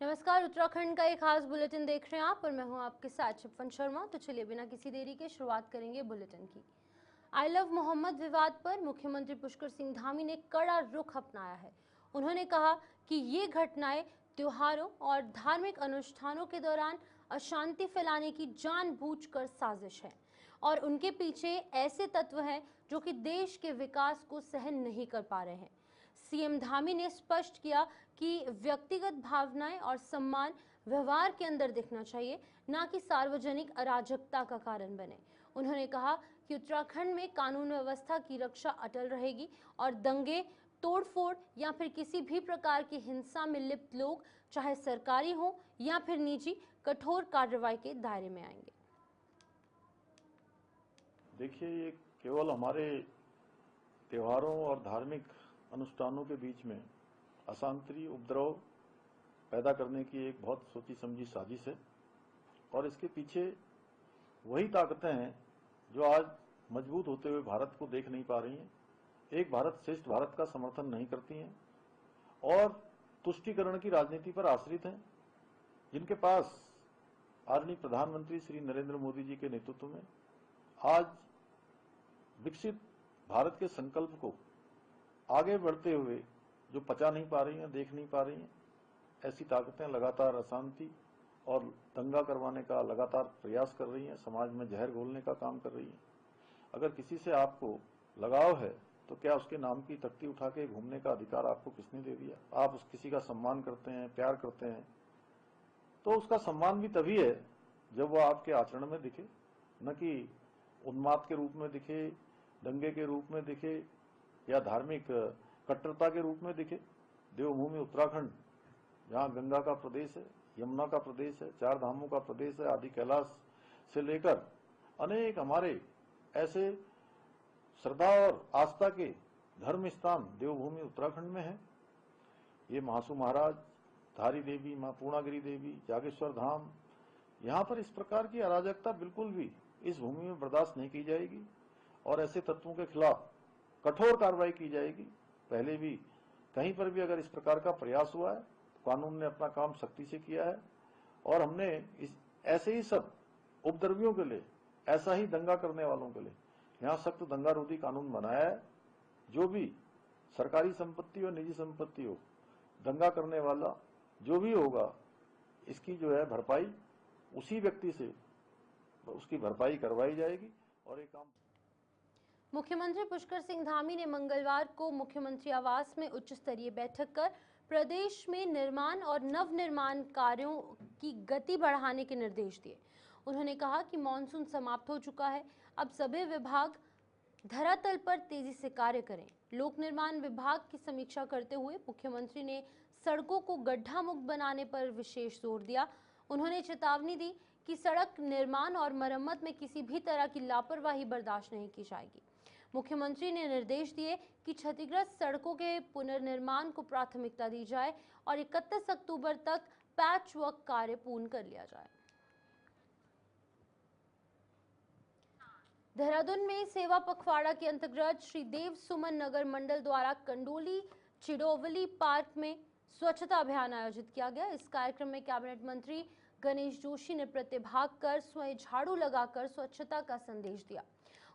नमस्कार, उत्तराखंड का एक खास बुलेटिन देख रहे हैं आप और मैं हूं आपके साथ शिपन शर्मा। तो चलिए बिना किसी देरी के शुरुआत करेंगे बुलेटिन की। आई लव मोहम्मद विवाद पर मुख्यमंत्री पुष्कर सिंह धामी ने कड़ा रुख अपनाया है। उन्होंने कहा कि ये घटनाएं त्योहारों और धार्मिक अनुष्ठानों के दौरान अशांति फैलाने की जानबूझकर साजिश है और उनके पीछे ऐसे तत्व हैं जो कि देश के विकास को सहन नहीं कर पा रहे हैं। सीएम धामी ने स्पष्ट किया कि व्यक्तिगत भावनाएं और सम्मान व्यवहार के अंदर दिखना चाहिए, न कि सार्वजनिक अराजकता का कारण बने। उन्होंने कहा कि उत्तराखंड में कानून व्यवस्था की रक्षा अटल रहेगी और दंगे, तोड़फोड़ या फिर किसी भी प्रकार की हिंसा में लिप्त लोग, चाहे सरकारी हो या फिर निजी, कठोर कार्रवाई के दायरे में आएंगे। देखिए, ये केवल हमारे त्योहारों और धार्मिक अनुष्ठानों के बीच में अशांति, उपद्रव पैदा करने की एक बहुत सोची समझी साजिश है और इसके पीछे वही ताकतें हैं जो आज मजबूत होते हुए भारत को देख नहीं पा रही हैं, एक भारत श्रेष्ठ भारत का समर्थन नहीं करती हैं और तुष्टीकरण की राजनीति पर आश्रित हैं, जिनके पास आदरणीय प्रधानमंत्री श्री नरेंद्र मोदी जी के नेतृत्व में आज विकसित भारत के संकल्प को आगे बढ़ते हुए जो पचा नहीं पा रही हैं, देख नहीं पा रही हैं, ऐसी ताकतें लगातार अशांति और दंगा करवाने का लगातार प्रयास कर रही हैं, समाज में जहर घोलने का काम कर रही हैं। अगर किसी से आपको लगाव है तो क्या उसके नाम की तख्ती उठा के घूमने का अधिकार आपको किसने दे दिया? आप उस किसी का सम्मान करते हैं, प्यार करते हैं, तो उसका सम्मान भी तभी है जब वो आपके आचरण में दिखे, न कि उन्माद के रूप में दिखे, दंगे के रूप में दिखे या धार्मिक कट्टरता के रूप में दिखे। देवभूमि उत्तराखंड, जहाँ गंगा का प्रदेश है, यमुना का प्रदेश है, चार धामों का प्रदेश है, आदि कैलाश से लेकर अनेक हमारे ऐसे श्रद्धा और आस्था के धर्म स्थान देवभूमि उत्तराखंड में है। ये महासू महाराज, धारी देवी, मां पूर्णागिरी देवी, जागेश्वर धाम, यहाँ पर इस प्रकार की अराजकता बिल्कुल भी इस भूमि में बर्दाश्त नहीं की जाएगी और ऐसे तत्वों के खिलाफ कठोर कार्रवाई की जाएगी। पहले भी कहीं पर भी अगर इस प्रकार का प्रयास हुआ है, कानून ने अपना काम सख्ती से किया है और हमने ऐसे ही सब उपद्रवियों के लिए, ऐसा ही दंगा करने वालों के लिए यहाँ सख्त दंगा रोधी कानून बनाया है। जो भी सरकारी संपत्ति और निजी संपत्ति हो, दंगा करने वाला जो भी होगा, इसकी जो है भरपाई उसी व्यक्ति से उसकी भरपाई करवाई जाएगी। और एक काम मुख्यमंत्री पुष्कर सिंह धामी ने मंगलवार को मुख्यमंत्री आवास में उच्च स्तरीय बैठक कर प्रदेश में निर्माण और नवनिर्माण कार्यों की गति बढ़ाने के निर्देश दिए। उन्होंने कहा कि मानसून समाप्त हो चुका है, अब सभी विभाग धरातल पर तेजी से कार्य करें। लोक निर्माण विभाग की समीक्षा करते हुए मुख्यमंत्री ने सड़कों को गड्ढा मुक्त बनाने पर विशेष जोर दिया। उन्होंने चेतावनी दी कि सड़क निर्माण और मरम्मत में किसी भी तरह की लापरवाही बर्दाश्त नहीं की जाएगी। मुख्यमंत्री ने निर्देश दिए कि क्षतिग्रस्त सड़कों के पुनर्निर्माण को प्राथमिकता दी जाए और 31 अक्टूबर तक पैच वर्क कार्य पूर्ण कर लिया जाए। देहरादून में सेवा पखवाड़ा के अंतर्गत श्री देव सुमन नगर मंडल द्वारा कंडोली चिड़ोवली पार्क में स्वच्छता अभियान आयोजित किया गया। इस कार्यक्रम में कैबिनेट मंत्री गणेश जोशी ने प्रतिभाग कर स्वयं झाड़ू लगाकर स्वच्छता का संदेश दिया।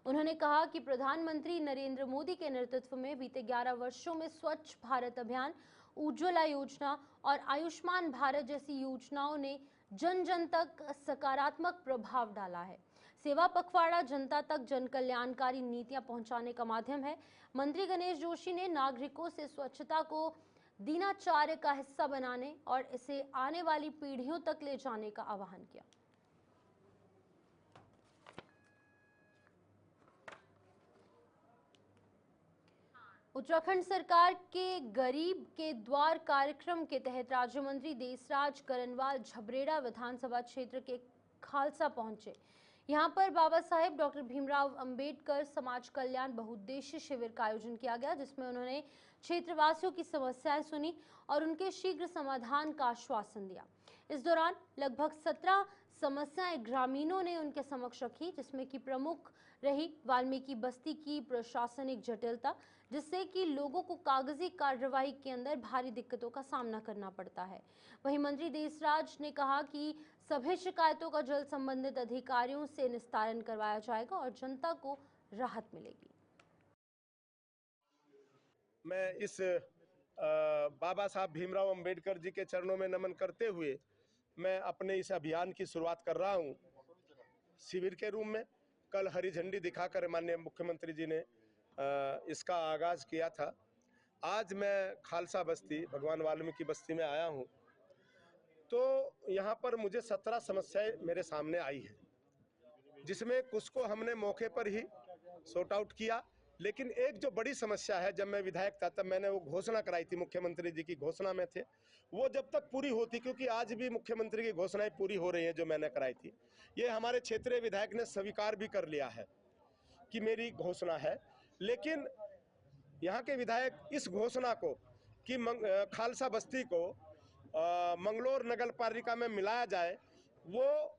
उन्होंने कहा कि प्रधानमंत्री नरेंद्र मोदी के नेतृत्व में बीते 11 वर्षों में स्वच्छ भारत अभियान, उज्ज्वला योजना और आयुष्मान भारत जैसी योजनाओं ने जन जन तक सकारात्मक प्रभाव डाला है। सेवा पखवाड़ा जनता तक जन कल्याणकारी नीतियां पहुंचाने का माध्यम है। मंत्री गणेश जोशी ने नागरिकों से स्वच्छता को दिनचर्या का हिस्सा बनाने और इसे आने वाली पीढ़ियों तक ले जाने का आह्वान किया। उत्तराखंड सरकार के गरीब के द्वार कार्यक्रम के तहत राज्य मंत्री देसराज करनवाल झबरेड़ा विधानसभा क्षेत्र के खालसा पहुंचे। यहां पर बाबा साहेब डॉक्टर भीमराव अंबेडकर समाज कल्याण बहुउद्देशीय शिविर का आयोजन किया गया, जिसमें उन्होंने क्षेत्रवासियों की समस्याएं सुनी और उनके शीघ्र समाधान का आश्वासन दिया। इस दौरान लगभग 17 समस्याएं ग्रामीणों ने उनके समक्ष रखी, जिसमें कि प्रमुख रही वाल्मीकि बस्ती की प्रशासनिक जटिलता, जिससे कि लोगों को कागजी कार्रवाई के अंदर भारी दिक्कतों का सामना करना पड़ता है। वहीं मंत्री देसराज ने कहा कि सभी शिकायतों का जल्द संबंधित अधिकारियों से निस्तारण करवाया जाएगा और जनता को राहत मिलेगी। मैं इस बाबा साहब भीमराव अंबेडकर जी के चरणों में नमन करते हुए मैं अपने इस अभियान की शुरुआत कर रहा हूं शिविर के रूप में। कल हरी झंडी दिखाकर माननीय मुख्यमंत्री जी ने इसका आगाज किया था। आज मैं खालसा बस्ती भगवान वाल्मीकि बस्ती में आया हूं, तो यहाँ पर मुझे 17 समस्याएं मेरे सामने आई है, जिसमें कुछ को हमने मौके पर ही सॉर्ट आउट किया। लेकिन एक जो बड़ी समस्या है, जब मैं विधायक था तब मैंने वो घोषणा कराई थी, मुख्यमंत्री जी की घोषणा में थे, वो जब तक पूरी होती, क्योंकि आज भी मुख्यमंत्री की घोषणाएं पूरी हो रही हैं जो मैंने कराई थी, ये हमारे क्षेत्रीय विधायक ने स्वीकार भी कर लिया है कि मेरी घोषणा है। लेकिन यहाँ के विधायक इस घोषणा को कि खालसा बस्ती को मंगलौर नगर पालिका में मिलाया जाए, वो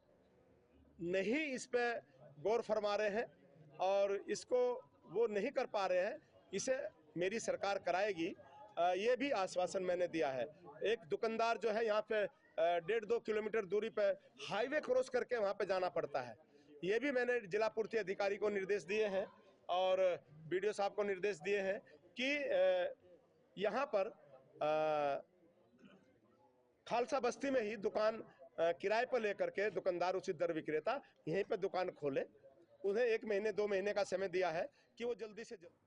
नहीं इस पे गौर फरमा रहे हैं और इसको वो नहीं कर पा रहे हैं। इसे मेरी सरकार कराएगी, ये भी आश्वासन मैंने दिया है। एक दुकानदार जो है यहाँ पे 1.5-2 किलोमीटर दूरी पे हाईवे क्रॉस करके वहाँ पे जाना पड़ता है। ये भी मैंने जिला पूर्ति अधिकारी को निर्देश दिए हैं और बीडीओ साहब को निर्देश दिए हैं कि यहाँ पर खालसा बस्ती में ही दुकान किराए पर लेकर के दुकानदार उचित दर विक्रेता यहीं पे दुकान खोले। उन्हें 1 महीने 2 महीने का समय दिया है कि वो जल्दी से जल्दी।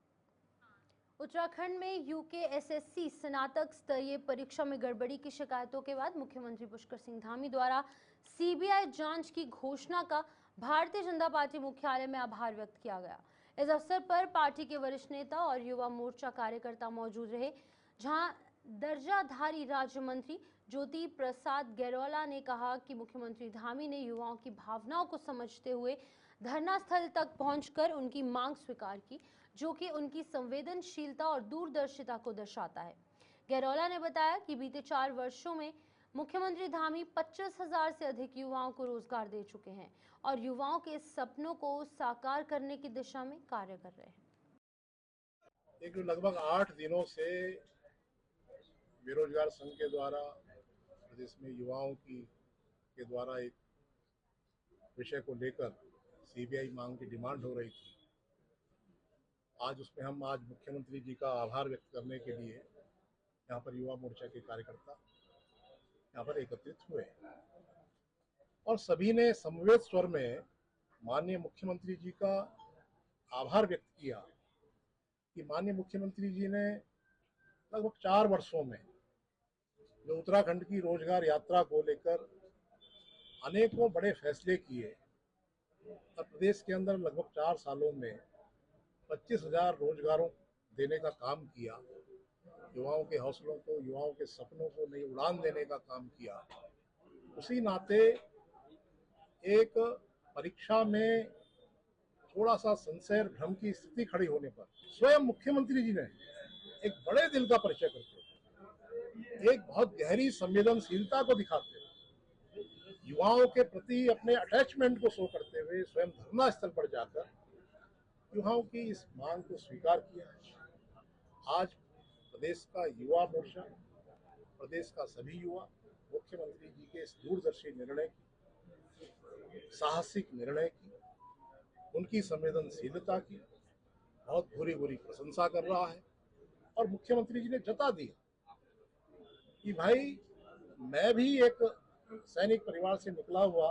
उत्तराखंड में यूकेएसएससी स्नातक स्तरीय परीक्षा में गड़बड़ी की शिकायतों के बाद मुख्यमंत्री पुष्कर सिंह धामी द्वारा सीबीआई जांच की घोषणा का भारतीय जनता पार्टी मुख्यालय में आभार व्यक्त किया गया। इस अवसर पर पार्टी के वरिष्ठ नेता और युवा मोर्चा कार्यकर्ता मौजूद रहे, जहां दर्जाधारी राज्य मंत्री ज्योति प्रसाद गैरोला ने कहा कि मुख्यमंत्री धामी ने युवाओं की भावनाओं को समझते हुए धरना स्थल तक पहुंचकर उनकी मांग स्वीकार की, जो कि उनकी संवेदनशीलता और दूरदर्शिता को दर्शाता है। गैरोला ने बताया कि बीते 4 वर्षों में मुख्यमंत्री धामी 25,000 से अधिक युवाओं को रोजगार दे चुके हैं और युवाओं के सपनों को साकार करने की दिशा में कार्य कर रहे हैं। एक लगभग 8 दिनों से बेरोजगार संघ के द्वारा प्रदेश में युवाओं के द्वारा एक विषय को लेकर सीबीआई मांग की डिमांड हो रही थी। आज उसमें हम आज मुख्यमंत्री जी का आभार व्यक्त करने के लिए यहाँ पर युवा मोर्चा के कार्यकर्ता यहाँ पर एकत्रित हुए और सभी ने समवेत स्वर में माननीय मुख्यमंत्री जी का आभार व्यक्त किया कि माननीय मुख्यमंत्री जी ने लगभग 4 वर्षों में जो उत्तराखंड की रोजगार यात्रा को लेकर अनेकों बड़े फैसले किए और प्रदेश के अंदर लगभग 4 सालों में 25,000 रोजगारों देने का काम किया, युवाओं के हौसलों को, युवाओं के सपनों को नई उड़ान देने का काम किया। उसी नाते एक परीक्षा में थोड़ा सा संशय भ्रम की स्थिति खड़ी होने पर स्वयं मुख्यमंत्री जी ने एक बड़े दिल का परिचय करते हुए, एक बहुत गहरी संवेदनशीलता को दिखाते हुए, युवाओं के प्रति अपने अटैचमेंट को शो करते हुए स्वयं धरना स्थल पर जाकर युवाओं की इस मांग को स्वीकार किया है। आज प्रदेश का युवा मोर्चा, प्रदेश का सभी युवा मुख्यमंत्री जी के इस दूरदर्शी निर्णय की, साहसिक निर्णय की, उनकी संवेदनशीलता की बहुत भूरी भूरी प्रशंसा कर रहा है और मुख्यमंत्री जी ने जता दिया कि भाई मैं भी एक सैनिक परिवार से निकला हुआ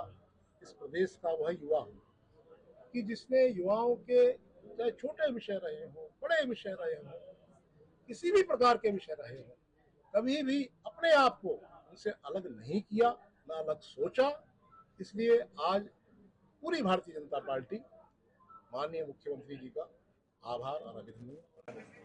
इस प्रदेश का वह युवा हूँ कि जिसने युवाओं के चाहे छोटे विषय रहे हों, बड़े विषय रहे हों, किसी भी प्रकार के विषय रहे हों, कभी भी अपने आप को उनसे अलग नहीं किया, ना अलग सोचा। इसलिए आज पूरी भारतीय जनता पार्टी माननीय मुख्यमंत्री जी का आभार और अभिनंदन।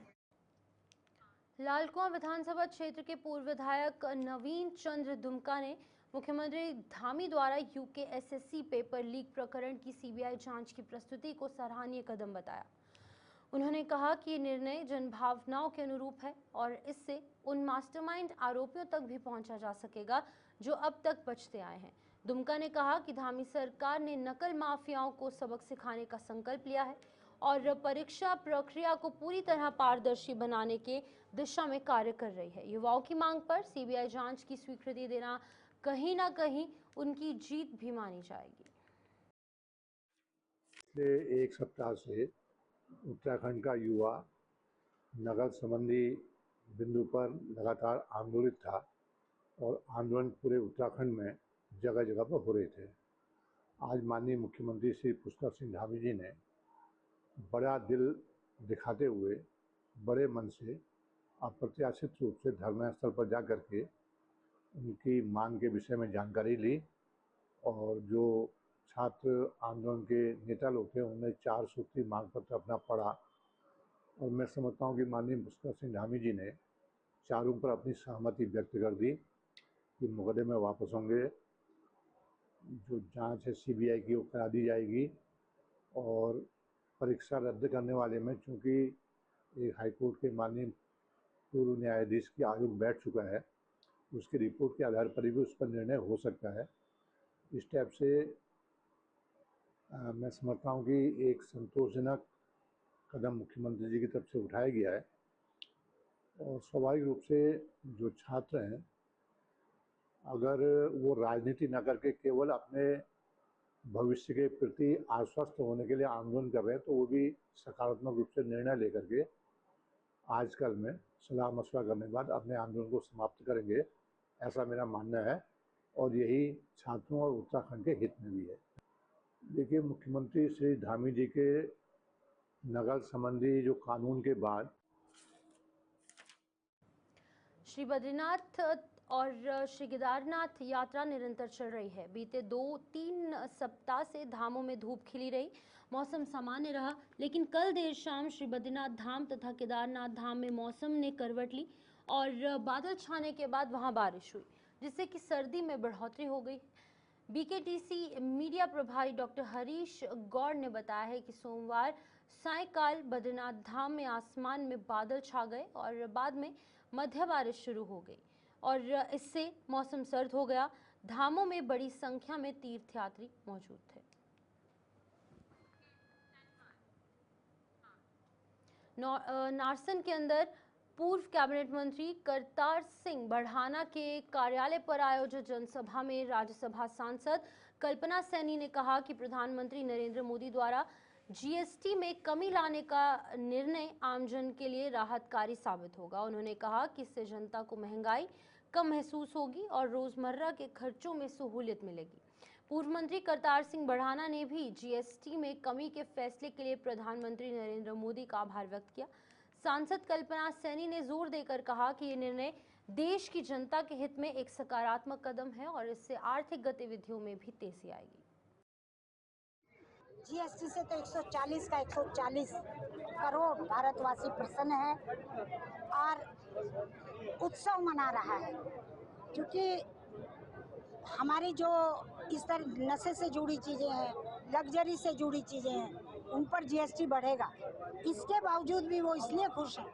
लालकुआं विधानसभा क्षेत्र के पूर्व विधायक नवीन चंद्र दुमका ने मुख्यमंत्री धामी द्वारा यूकेएसएससी पेपर लीक प्रकरण की सीबीआई जांच की प्रस्तुति को सराहनीय कदम बताया। उन्होंने कहा कि ये निर्णय जनभावनाओं के अनुरूप है और इससे उन मास्टरमाइंड आरोपियों तक भी पहुंचा जा सकेगा जो अब तक बचते आए हैं। दुमका ने कहा कि धामी सरकार ने नकल माफियाओं को सबक सिखाने का संकल्प लिया है और परीक्षा प्रक्रिया को पूरी तरह पारदर्शी बनाने के दिशा में कार्य कर रही है। युवाओं की मांग पर सीबीआई जांच की स्वीकृति देना कहीं ना कहीं उनकी जीत भी मानी जाएगी। पिछले एक सप्ताह से उत्तराखंड का युवा नकल संबंधी बिंदु पर लगातार आंदोलित था और आंदोलन पूरे उत्तराखंड में जगह जगह पर हो रहे थे। आज माननीय मुख्यमंत्री श्री पुष्कर सिंह धामी जी ने बड़ा दिल दिखाते हुए बड़े मन से अप्रत्याशित रूप से धरना स्थल पर जा कर के उनकी मांग के विषय में जानकारी ली और जो छात्र आंदोलन के नेता लोग थे उन्होंने 4 सूत्री मांग पत्र अपना पढ़ा और मैं समझता हूँ कि माननीय पुष्कर सिंह धामी जी ने चारों पर अपनी सहमति व्यक्त कर दी कि मुकदमे वापस होंगे, जो जांच है सीबीआई की वो करा दी जाएगी और परीक्षा रद्द करने वाले में चूँकि एक हाईकोर्ट के माननीय पूर्व न्यायाधीश की आयोग बैठ चुका है, उसकी रिपोर्ट के आधार पर भी उस पर निर्णय हो सकता है। इस टाइप से मैं समझता हूँ कि एक संतोषजनक कदम मुख्यमंत्री जी की तरफ से उठाया गया है और स्वाभाविक रूप से जो छात्र हैं अगर वो राजनीति न करके केवल अपने भविष्य के प्रति आश्वस्त होने के लिए आंदोलन कर रहे हैं तो वो भी सकारात्मक रूप से निर्णय लेकर के आजकल में सलाह मशवरा करने के बाद अपने आंदोलन को समाप्त करेंगे, ऐसा मेरा मानना है और यही छात्रों और उत्तराखंड के हित में भी है। देखिए, मुख्यमंत्री श्री धामी जी के नकल संबंधी जो कानून के बाद श्री बद्रीनाथ और श्री केदारनाथ यात्रा निरंतर चल रही है। बीते 2-3 सप्ताह से धामों में धूप खिली रही, मौसम सामान्य रहा, लेकिन कल देर शाम श्री बद्रीनाथ धाम तथा केदारनाथ धाम में मौसम ने करवट ली और बादल छाने के बाद वहां बारिश हुई, जिससे कि सर्दी में बढ़ोतरी हो गई। बीकेटीसी मीडिया प्रभारी डॉक्टर हरीश गौड़ ने बताया है कि सोमवार सायंकाल बद्रीनाथ धाम में आसमान में बादल छा गए और बाद में मध्य बारिश शुरू हो गई और इससे मौसम सर्द हो गया। धामों में बड़ी संख्या में तीर्थयात्री मौजूद थे। नारसन के अंदर पूर्व कैबिनेट मंत्री करतार सिंह बढ़ाना के कार्यालय पर आयोजित जनसभा में राज्यसभा सांसद कल्पना सैनी ने कहा कि प्रधानमंत्री नरेंद्र मोदी द्वारा जीएसटी में कमी लाने का निर्णय आमजन के लिए राहतकारी साबित होगा। उन्होंने कहा कि इससे जनता को महंगाई कम महसूस होगी और रोजमर्रा के खर्चों में सहूलियत मिलेगी। पूर्व मंत्री करतार सिंह बढ़ाना ने भी जीएसटी में कमी के फैसले के लिए प्रधानमंत्री नरेंद्र मोदी का आभार व्यक्त किया। सांसद कल्पना सैनी ने जोर देकर कहा कि ये निर्णय देश की जनता के हित में एक सकारात्मक कदम है और इससे आर्थिक गतिविधियों में भी तेजी आएगी। जीएसटी से तो 140 का 140 करोड़ भारतवासी प्रसन्न है और उत्सव मना रहा है, क्योंकि हमारी जो इस तरह नशे से जुड़ी चीज़ें हैं, लग्जरी से जुड़ी चीज़ें हैं, उन पर जीएसटी बढ़ेगा। इसके बावजूद भी वो इसलिए खुश हैं।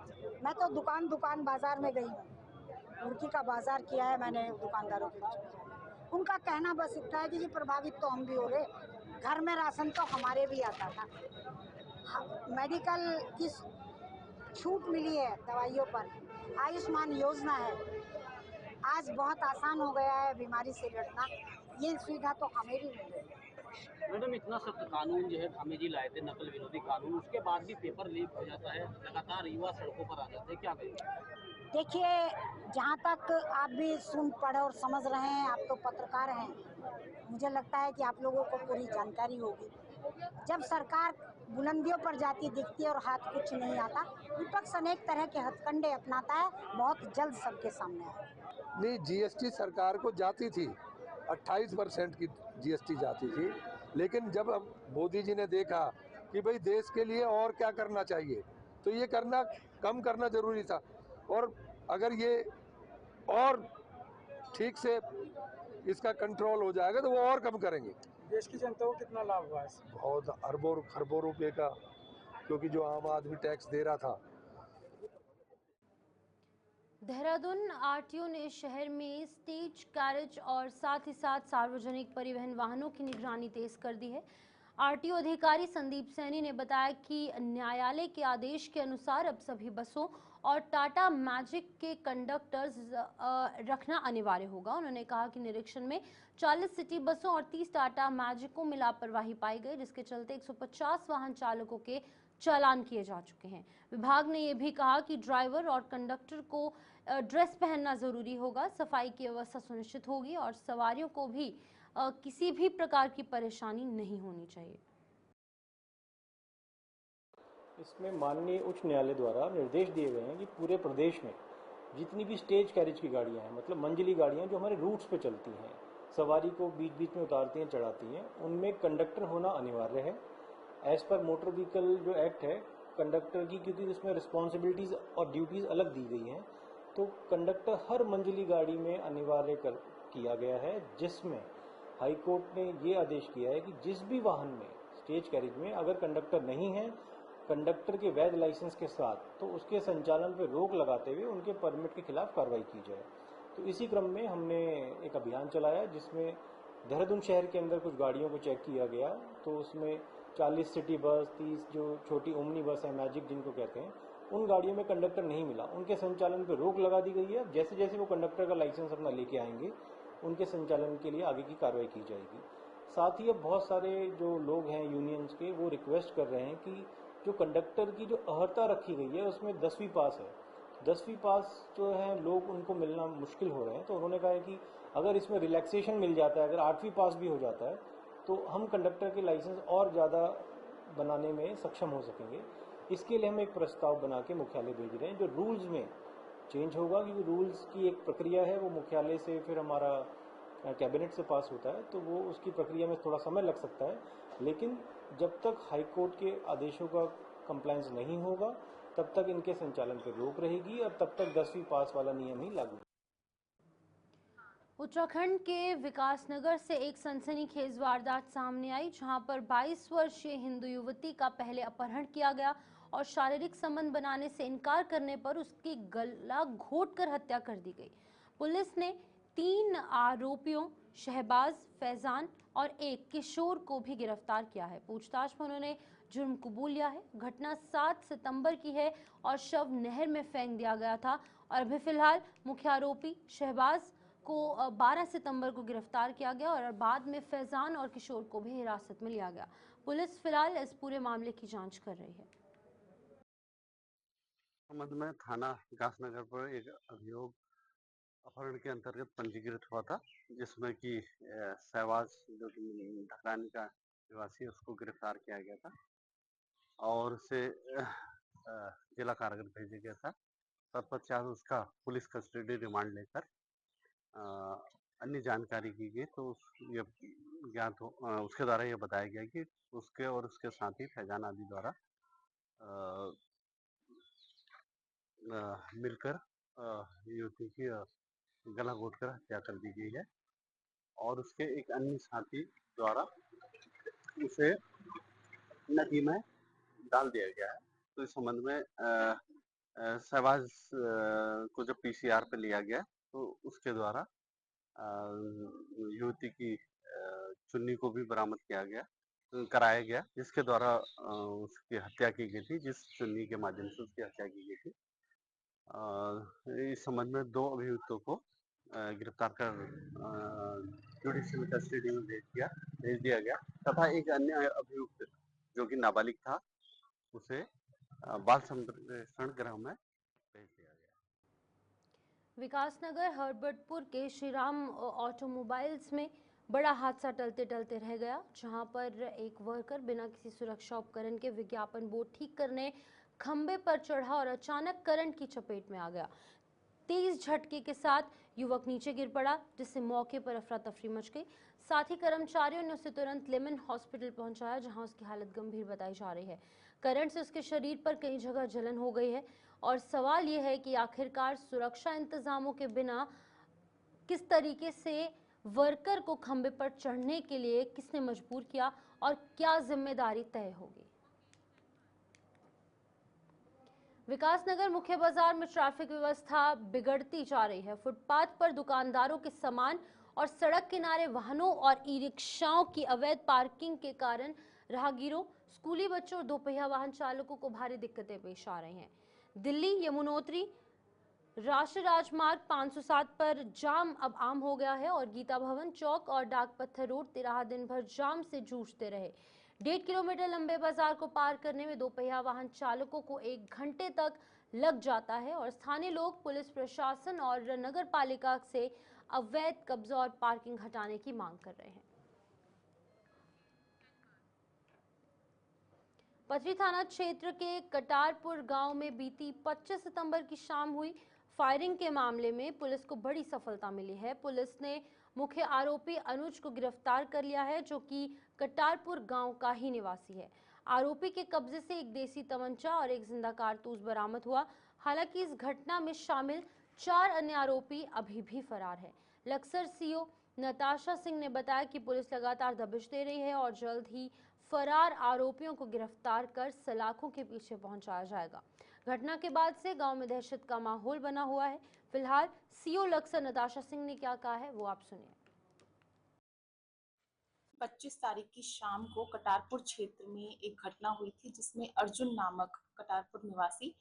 मैं तो दुकान बाजार में गई हूँ, मुर्गी का बाजार किया है मैंने दुकानदारों के। उनका कहना बस इतना है कि जी प्रभावित तो हम भी हो रहे, घर में राशन तो हमारे भी आता था, मेडिकल की छूट मिली है दवाइयों पर, आयुष्मान योजना है, आज बहुत आसान हो गया है बीमारी से लड़ना, ये सुविधा तो हमें भी मिली। मैडम, इतना सख्त कानून जो है धामी जी लाए थे, नकल विरोधी कानून, उसके बाद भी पेपर लीक हो जाता है, लगातार युवा सड़कों पर आ जाते हैं, क्या कहेंगे? देखिए, जहाँ तक आप भी सुन पढ़ और समझ रहे हैं, आप तो पत्रकार हैं, मुझे लगता है कि आप लोगों को पूरी जानकारी होगी। जब सरकार बुलंदियों पर जाती दिखती है और हाथ कुछ नहीं आता, विपक्ष अनेक तरह के हथकंडे अपनाता है, बहुत जल्द सबके सामने आए। नहीं, जीएसटी सरकार को जाती थी, 28% की जीएसटी जाती थी, लेकिन जब मोदी जी ने देखा कि भाई देश के लिए और क्या करना चाहिए, तो ये करना कम करना जरूरी था और अगर ये और ठीक से इसका कंट्रोल हो जाएगा तो वो और कम करेंगे। देश की जनता को कितना लाभ हुआ है? बहुत अरबों खरबों रुपए का क्योंकि जो आम आदमी टैक्स दे रहा था। देहरादून आरटीओ ने शहर में स्टेज कैरेज और साथ ही साथ सार्वजनिक परिवहन वाहनों की निगरानी तेज कर दी है। आरटीओ अधिकारी संदीप सैनी ने बताया कि न्यायालय के आदेश के अनुसार अब सभी बसों और टाटा मैजिक के कंडक्टर्स रखना अनिवार्य होगा। उन्होंने कहा कि निरीक्षण में 40 सिटी बसों और 30 टाटा मैजिकों में लापरवाही पाई गई, जिसके चलते 150 वाहन चालकों के चालान किए जा चुके हैं। विभाग ने यह भी कहा कि ड्राइवर और कंडक्टर को ड्रेस पहनना जरूरी होगा, सफाई की व्यवस्था सुनिश्चित होगी और सवारियों को भी किसी भी प्रकार की परेशानी नहीं होनी चाहिए। इसमें माननीय उच्च न्यायालय द्वारा निर्देश दिए गए हैं कि पूरे प्रदेश में जितनी भी स्टेज कैरेज की गाड़ियां हैं, मतलब मंजिली गाड़ियां जो हमारे रूट्स पे चलती हैं, सवारी को बीच बीच में उतारती हैं, चढ़ाती हैं, उनमें कंडक्टर होना अनिवार्य है। एज पर मोटर व्हीकल जो एक्ट है, कंडक्टर की, क्योंकि उसमें रिस्पॉन्सिबिलिटीज़ और ड्यूटीज़ अलग दी गई हैं, तो कंडक्टर हर मंजिली गाड़ी में अनिवार्य किया गया है, जिसमें हाई कोर्ट ने ये आदेश किया है कि जिस भी वाहन में स्टेज कैरेज में अगर कंडक्टर नहीं है, कंडक्टर के वैध लाइसेंस के साथ, तो उसके संचालन पर रोक लगाते हुए उनके परमिट के खिलाफ कार्रवाई की जाए। तो इसी क्रम में हमने एक अभियान चलाया जिसमें देहरादून शहर के अंदर कुछ गाड़ियों को चेक किया गया। तो उसमें 40 सिटी बस, 30 जो छोटी ओमनी बस है, मैजिक जिनको कहते हैं, उन गाड़ियों में कंडक्टर नहीं मिला, उनके संचालन पर रोक लगा दी गई है। जैसे जैसे वो कंडक्टर का लाइसेंस अपना लेके आएंगे, उनके संचालन के लिए आगे की कार्रवाई की जाएगी। साथ ही अब बहुत सारे जो लोग हैं यूनियंस के, वो रिक्वेस्ट कर रहे हैं कि जो कंडक्टर की जो अहर्ता रखी गई है उसमें 10वीं पास है, 10वीं पास जो है लोग उनको मिलना मुश्किल हो रहे हैं। तो उन्होंने कहा है कि अगर इसमें रिलैक्सेशन मिल जाता है, अगर 8वीं पास भी हो जाता है, तो हम कंडक्टर के लाइसेंस और ज़्यादा बनाने में सक्षम हो सकेंगे। इसके लिए हम एक प्रस्ताव बना के मुख्यालय भेज रहे हैं, जो रूल्स में चेंज होगा, क्योंकि रूल्स की एक प्रक्रिया है, वो मुख्यालय से फिर हमारा कैबिनेट से पास होता है, तो वो उसकी प्रक्रिया में थोड़ा समय लग सकता है। लेकिन जब तक हाई कोर्ट के आदेशों का कंप्लायंस नहीं होगा, तब तक इनके संचालन पर रोक रहेगी और तब तक 10वीं पास वाला नियम ही लागू। उत्तराखंड के विकासनगर से एक सनसनीखेज वारदात सामने आई, जहां पर 22 वर्षीय हिंदू युवती का पहले अपहरण किया गया और शारीरिक संबंध बनाने से इनकार करने पर उसकी गला घोंटकर हत्या कर दी गई। पुलिस ने 3 आरोपियों शहबाज, फैजान और एक किशोर को भी गिरफ्तार किया है। पूछताछ में उन्होंने जुर्म कबूल लिया है। घटना 7 सितंबर की है और शव नहर में फेंक दिया गया था और अभी फिलहाल मुख्य आरोपी शहबाज को 12 सितंबर को गिरफ्तार किया गया और बाद में फैजान और किशोर को भी हिरासत में लिया गया। पुलिस फिलहाल इस पूरे मामले की जांच कर रही है। संबंध में थाना विकासनगर पर एक अभियोग अपहरण के अंतर्गत पंजीकृत हुआ था, जिसमें कि सहवाज जो कि ढकरानी का निवासी, उसको गिरफ्तार किया गया था और उसे जिला कारागार भेजा गया था। तत्पश्चात उसका पुलिस कस्टडी रिमांड लेकर अन्य जानकारी की गई। तो ये ज्ञात उसके द्वारा ये बताया गया कि उसके और उसके साथी फैजान आदि द्वारा मिलकर युवती की गला घोंटकर हत्या कर दी गई है और उसके एक अन्य साथी द्वारा उसे नदी में डाल दिया गया है। तो इस संबंध में सहवाज को जब पीसीआर पे लिया गया, तो उसके द्वारा युवती की चुन्नी को भी बरामद कराया गया, जिसके द्वारा उसकी हत्या की गई थी, जिस चुन्नी के माध्यम से उसकी हत्या की गई थी। इस संबंध में 2 अभियुक्तों को गिरफ्तार कर जुडिशियल कस्टडी में भेज दिया गया तथा एक अन्य अभियुक्त जो कि नाबालिग था, उसे बाल संप्रेषण गृह में भेज दिया गया। विकासनगर हर्बर्टपुर के श्रीराम ऑटोमोबाइल्स में बड़ा हादसा टलते टलते रह गया, जहां पर एक वर्कर बिना किसी सुरक्षा उपकरण के विज्ञापन बोर्ड ठीक करने खंबे पर चढ़ा और अचानक करंट की चपेट में आ गया। तेज झटके के साथ युवक नीचे गिर पड़ा, जिससे मौके पर अफरा तफरी मच गई। साथ ही कर्मचारियों ने उसे तुरंत लेमन हॉस्पिटल पहुंचाया, जहां उसकी हालत गंभीर बताई जा रही है। करंट से उसके शरीर पर कई जगह जलन हो गई है और सवाल यह है कि आखिरकार सुरक्षा इंतजामों के बिना किस तरीके से वर्कर को खंबे पर चढ़ने के लिए किसने मजबूर किया और क्या जिम्मेदारी तय होगी। विकासनगर मुख्य बाजार में ट्रैफिक व्यवस्था बिगड़ती जा रही है। फुटपाथ पर दुकानदारों के सामान और सड़क किनारे वाहनों और ई रिक्शाओं की अवैध पार्किंग के कारण राहगीरों, स्कूली बच्चों और दोपहिया वाहन चालकों को भारी दिक्कतें पेश आ रही हैं। दिल्ली यमुनोत्री राष्ट्रीय राजमार्ग 507 पर जाम अब आम हो गया है और गीता भवन चौक और डाक पत्थर रोड तिराहा दिन भर जाम से जूझते रहे। 1.5 किलोमीटर लंबे बाजार को पार करने में दोपहिया वाहन चालकों को 1 घंटे तक लग जाता है और स्थानीय लोग पुलिस प्रशासन और नगर पालिका से अवैध कब्जा और पार्किंग हटाने की मांग कर रहे हैं। पथरी थाना क्षेत्र के कटारपुर गांव में बीती 25 सितंबर की शाम हुई फायरिंग के मामले में पुलिस को बड़ी सफलता मिली है। पुलिस ने मुख्य आरोपी अनुज को गिरफ्तार कर लिया है, जो कि कटारपुर गांव का ही निवासी है। आरोपी के कब्जे से एक देसी तमंचा और एक जिंदा कारतूस बरामद हुआ। हालांकि इस घटना में शामिल 4 अन्य आरोपी अभी भी फरार है। लक्सर सीओ नताशा सिंह ने बताया कि पुलिस लगातार दबिश दे रही है और जल्द ही फरार आरोपियों को गिरफ्तार कर सलाखों के पीछे पहुंचाया जाएगा। घटना के बाद से गांव में दहशत का माहौल बना हुआ है। फिलहाल सीओ लक्सर नताशा सिंह ने क्या कहा है वो आप सुनिए। 25 तारीख की शाम को कटारपुर क्षेत्र में एक घटना हुई थी जिसमें अर्जुन नामक कटारपुर निवासी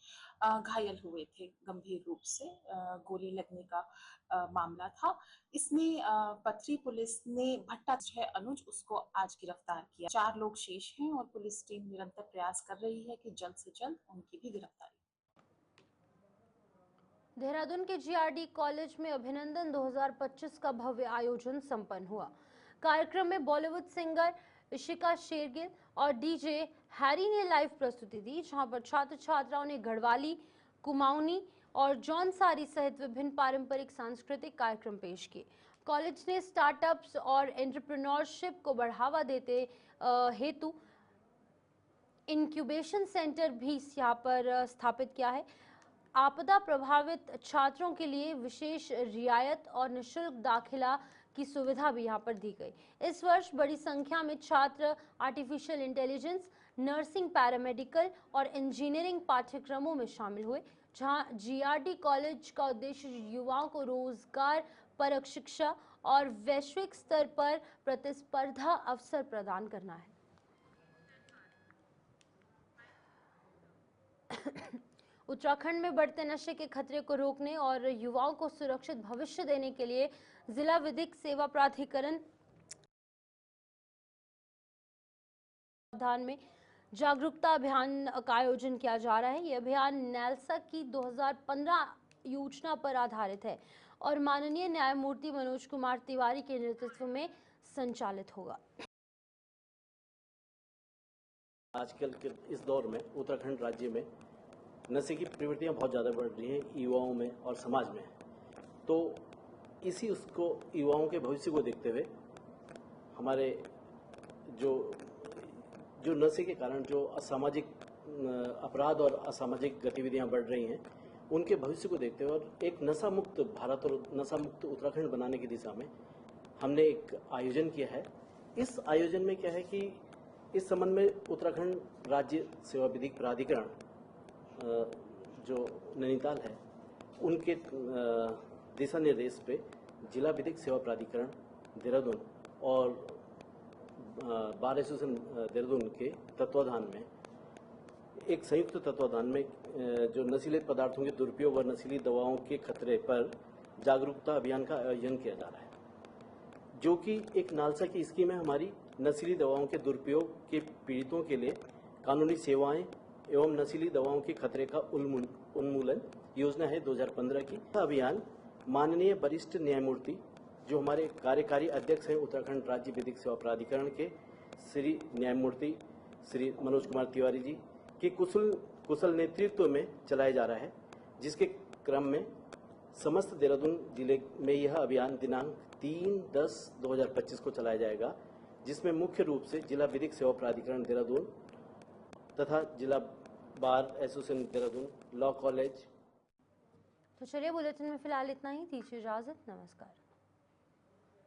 घायल हुए थे गंभीर रूप से। गोली लगने का मामला था। इसमें पथरी पुलिस ने भट्टा है अनुज, उसको आज गिरफ्तार किया। 4 लोग शेष हैं और पुलिस टीम निरंतर प्रयास कर रही है कि जल्द से जल्द उनकी भी गिरफ्तारी। देहरादून के जीआरडी कॉलेज में अभिनंदन 2025 का भव्य आयोजन संपन्न हुआ। कार्यक्रम में बॉलीवुड सिंगर इशिका शेरगिल और डीजे हैरी ने लाइव प्रस्तुति दी, जहां पर छात्र छात्राओं ने गढ़वाली, कुमाऊनी और जौनसारी सहित विभिन्न पारंपरिक सांस्कृतिक कार्यक्रम पेश किए। कॉलेज ने स्टार्टअप्स और एंटरप्रेन्योरशिप को बढ़ावा देते हेतु इंक्यूबेशन सेंटर भी यहाँ पर स्थापित किया है। आपदा प्रभावित छात्रों के लिए विशेष रियायत और निःशुल्क दाखिला की सुविधा भी यहाँ पर दी गई। इस वर्ष बड़ी संख्या में छात्र आर्टिफिशियल इंटेलिजेंस, नर्सिंग, पैरामेडिकल और इंजीनियरिंग पाठ्यक्रमों में शामिल हुए, जहां जीआरडी कॉलेज का उद्देश्य युवाओं को रोजगार परक शिक्षा और वैश्विक स्तर पर प्रतिस्पर्धा अवसर प्रदान करना है। उत्तराखंड में बढ़ते नशे के खतरे को रोकने और युवाओं को सुरक्षित भविष्य देने के लिए जिला विधिक सेवा प्राधिकरण में जागरूकता अभियान का आयोजन किया जा रहा है। यह अभियान नेल्सा की 2015 योजना पर आधारित है और माननीय न्यायमूर्ति मनोज कुमार तिवारी के नेतृत्व में संचालित होगा। आजकल के इस दौर में उत्तराखंड राज्य में नशे की प्रवृत्तियां बहुत ज़्यादा बढ़ रही हैं युवाओं में और समाज में। तो इसी उसको युवाओं के भविष्य को देखते हुए हमारे जो नशे के कारण जो असामाजिक अपराध और असामाजिक गतिविधियां बढ़ रही हैं, उनके भविष्य को देखते हुए और एक नशा मुक्त भारत और नशा मुक्त उत्तराखंड बनाने की दिशा में हमने एक आयोजन किया है। इस आयोजन में क्या है कि इस संबंध में उत्तराखंड राज्य सेवा विधिक प्राधिकरण जो नैनीताल है, उनके दिशा निर्देश पे जिला विधिक सेवा प्राधिकरण देहरादून और बार एसोसिएशन देहरादून के तत्वाधान में एक संयुक्त तत्वाधान में जो नशीले पदार्थों के दुरुपयोग और नशीली दवाओं के खतरे पर जागरूकता अभियान का आयोजन किया जा रहा है, जो कि एक नालसा की स्कीम है। हमारी नशीली दवाओं के दुरुपयोग के पीड़ितों के लिए कानूनी सेवाएं एवं नशीली दवाओं के खतरे का उन्मूलन योजना है 2015 की। अभियान माननीय वरिष्ठ न्यायमूर्ति जो हमारे कार्यकारी अध्यक्ष हैं उत्तराखंड राज्य विधिक सेवा प्राधिकरण के श्री न्यायमूर्ति श्री मनोज कुमार तिवारी जी के कुशल नेतृत्व में चलाया जा रहा है, जिसके क्रम में समस्त देहरादून जिले में यह अभियान दिनांक 3/10/2025 को चलाया जाएगा, जिसमें मुख्य रूप से जिला विधिक सेवा प्राधिकरण देहरादून तथा जिला bar association Dehradun, law college. तो चलिए बुलेटिन में फिलहाल इतना ही। दीजिए इजाजत। नमस्कार।